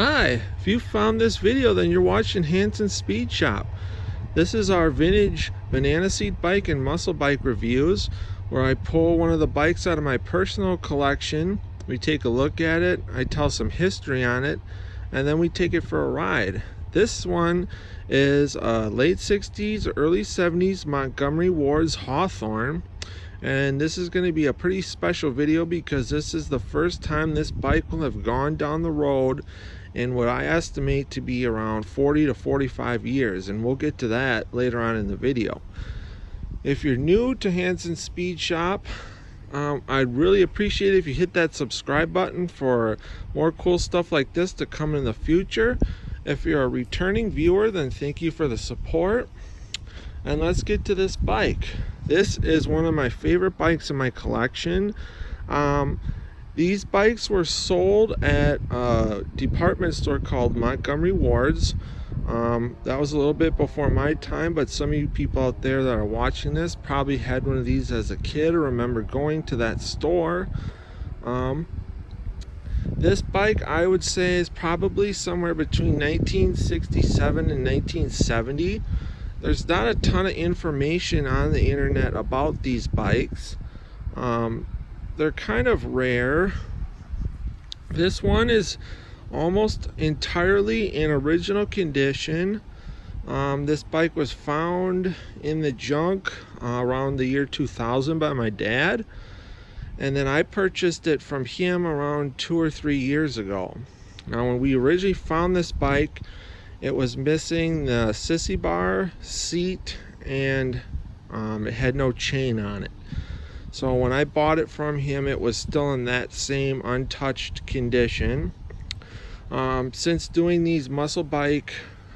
Hi, if you found this video, then you're watching Hanson's Speed Shop. This is our vintage banana seat bike and muscle bike reviews, where I pull one of the bikes out of my personal collection. We take a look at it, I tell some history on it, and then we take it for a ride. This one is a late 60s, early 70s Montgomery Wards Hawthorne. And this is going to be a pretty special video because this is the first time this bike will have gone down the road in what I estimate to be around 40 to 45 years, and we'll get to that later on in the video. If you're new to Hanson's Speed Shop, I'd really appreciate it if you hit that subscribe button for more cool stuff like this to come in the future. If you're a returning viewer, then thank you for the support. And let's get to this bike. This is one of my favorite bikes in my collection. These bikes were sold at a department store called Montgomery Wards. That was a little bit before my time, but some of you people out there that are watching this probably had one of these as a kid or remember going to that store. This bike, I would say, is probably somewhere between 1967 and 1970. There's not a ton of information on the internet about these bikes. They're kind of rare. This one is almost entirely in original condition. This bike was found in the junk around the year 2000 by my dad, and then I purchased it from him around 2 or 3 years ago. Now, when we originally found this bike, it was missing the sissy bar, seat, and it had no chain on it. So when I bought it from him, it was still in that same untouched condition. Since doing these muscle bike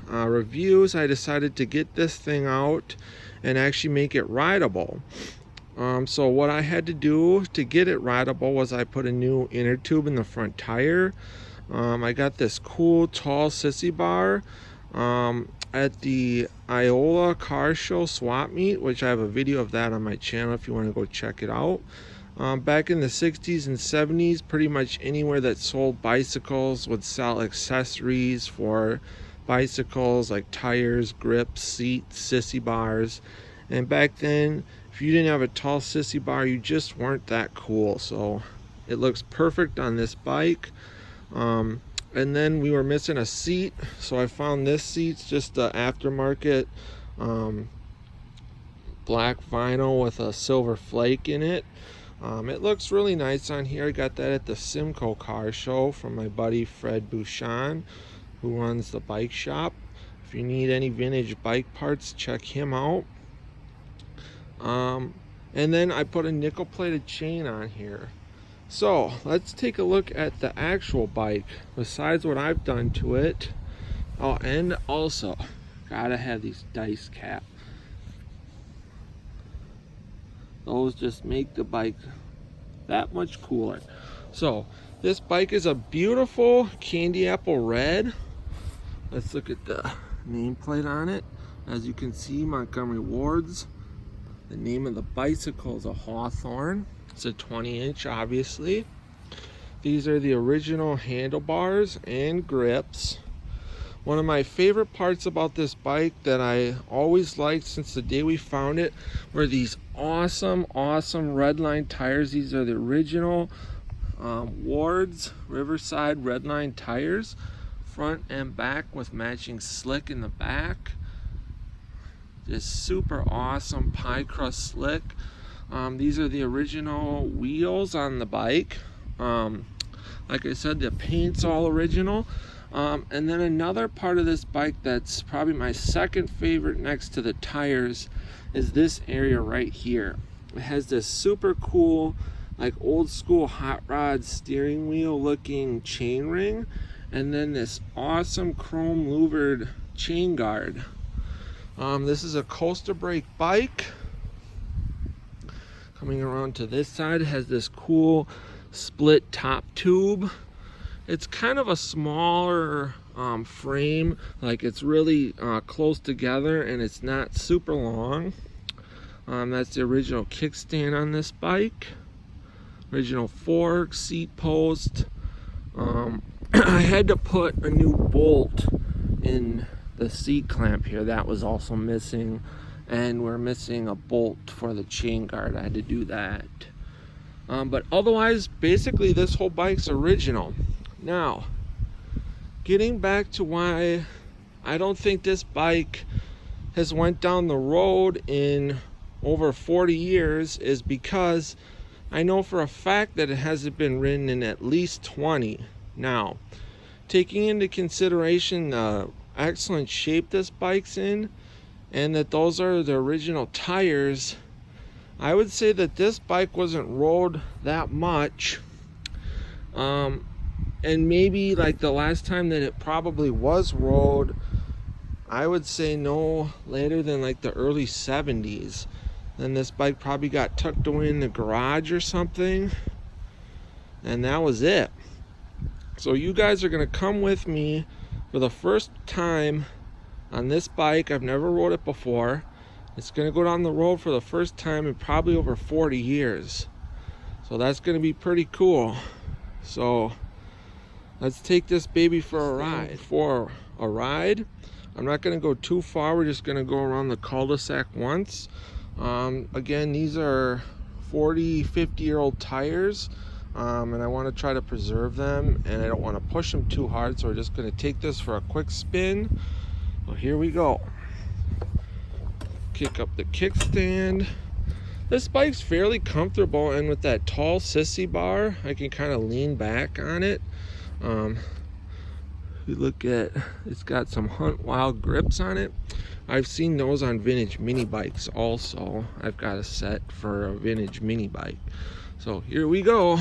reviews, I decided to get this thing out and actually make it rideable. So what I had to do to get it rideable was I put a new inner tube in the front tire. I got this cool tall sissy bar at the Iola car show swap meet, which I have a video of that on my channel if you want to go check it out. Back in the 60s and 70s, pretty much anywhere that sold bicycles would sell accessories for bicycles like tires, grips, seats, sissy bars. And back then, if you didn't have a tall sissy bar, you just weren't that cool. So it looks perfect on this bike. And then we were missing a seat, so I found this seat's just the aftermarket black vinyl with a silver flake in it. It looks really nice on here. I got that at the Simcoe car show from my buddy Fred Bouchon, who runs the bike shop. If you need any vintage bike parts, check him out. And then I put a nickel plated chain on here. So let's take a look at the actual bike besides what I've done to it. Oh, and also gotta have these dice cap. Those just make the bike that much cooler. So this bike is a beautiful candy apple red. Let's look at the nameplate on it. As you can see, Montgomery Wards. The name of the bicycle is a Hawthorne. It's a 20-inch, obviously. These are the original handlebars and grips. One of my favorite parts about this bike that I always liked since the day we found it were these awesome redline tires. These are the original Wards Riverside redline tires, front and back with matching slick in the back. Just super awesome pie crust slick. These are the original wheels on the bike. Like I said, the paint's all original. And then another part of this bike that's probably my second favorite next to the tires is this area right here. It has this super cool, like old school hot rod steering wheel looking chain ring, and then this awesome chrome louvered chain guard. This is a coaster brake bike. Coming around to this side, it has this cool split top tube. It's kind of a smaller frame, like it's really close together and it's not super long. That's the original kickstand on this bike. Original fork, seat post. I had to put a new bolt in the seat clamp here. That was also missing, and we're missing a bolt for the chain guard. I had to do that. But otherwise, basically this whole bike's original. Now, getting back to why I don't think this bike has went down the road in over 40 years is because I know for a fact that it hasn't been ridden in at least 20. Now, taking into consideration the excellent shape this bike's in, and that those are the original tires, I would say that this bike wasn't rode that much. And maybe like the last time that it probably was rode, I would say no later than like the early 70s. Then this bike probably got tucked away in the garage or something, and that was it. So you guys are gonna come with me for the first time on this bike. I've never rode it before. It's gonna go down the road for the first time in probably over 40 years. So that's gonna be pretty cool. So let's take this baby for a ride. I'm not gonna go too far. We're just gonna go around the cul-de-sac once. Again, these are 40-50-year-old tires, and I want to try to preserve them, and I don't want to push them too hard, so we're just going to take this for a quick spin. So here we go. Kick up the kickstand. This bike's fairly comfortable, and with that tall sissy bar, I can kind of lean back on it. You look at, it's got some Hunt Wild grips on it. I've seen those on vintage mini bikes also. I've got a set for a vintage mini bike. So here we go.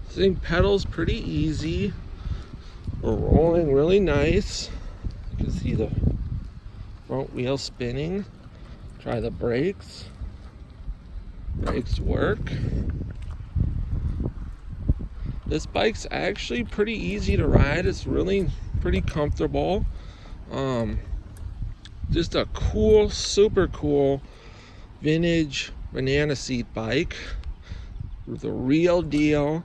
This thing pedals pretty easy. We're rolling really nice. You can see the front wheel spinning. Try the brakes. Brakes work. This bike's actually pretty easy to ride. It's really pretty comfortable. Just a cool, super cool vintage banana seat bike. The real deal.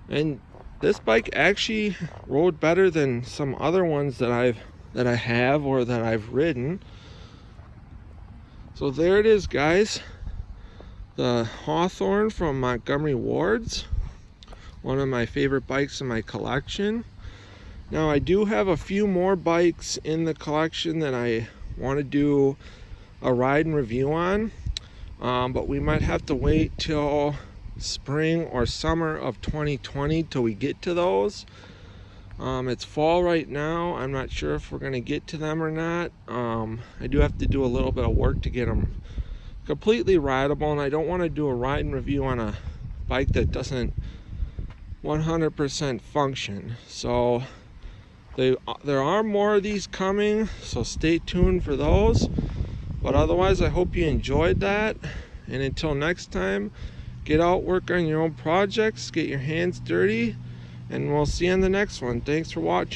And this bike actually rode better than some other ones that I have or that I've ridden. So there it is, guys. The Hawthorne from Montgomery Wards, one of my favorite bikes in my collection. Now I do have a few more bikes in the collection that I want to do a ride and review on, but we might have to wait till spring or summer of 2020 till we get to those. It's fall right now. I'm not sure if we're going to get to them or not. I do have to do a little bit of work to get them completely rideable, and I don't want to do a ride and review on a bike that doesn't 100% function. So there are more of these coming, so stay tuned for those. But otherwise, I hope you enjoyed that, and until next time, get out, work on your own projects, get your hands dirty, and we'll see you on the next one. Thanks for watching.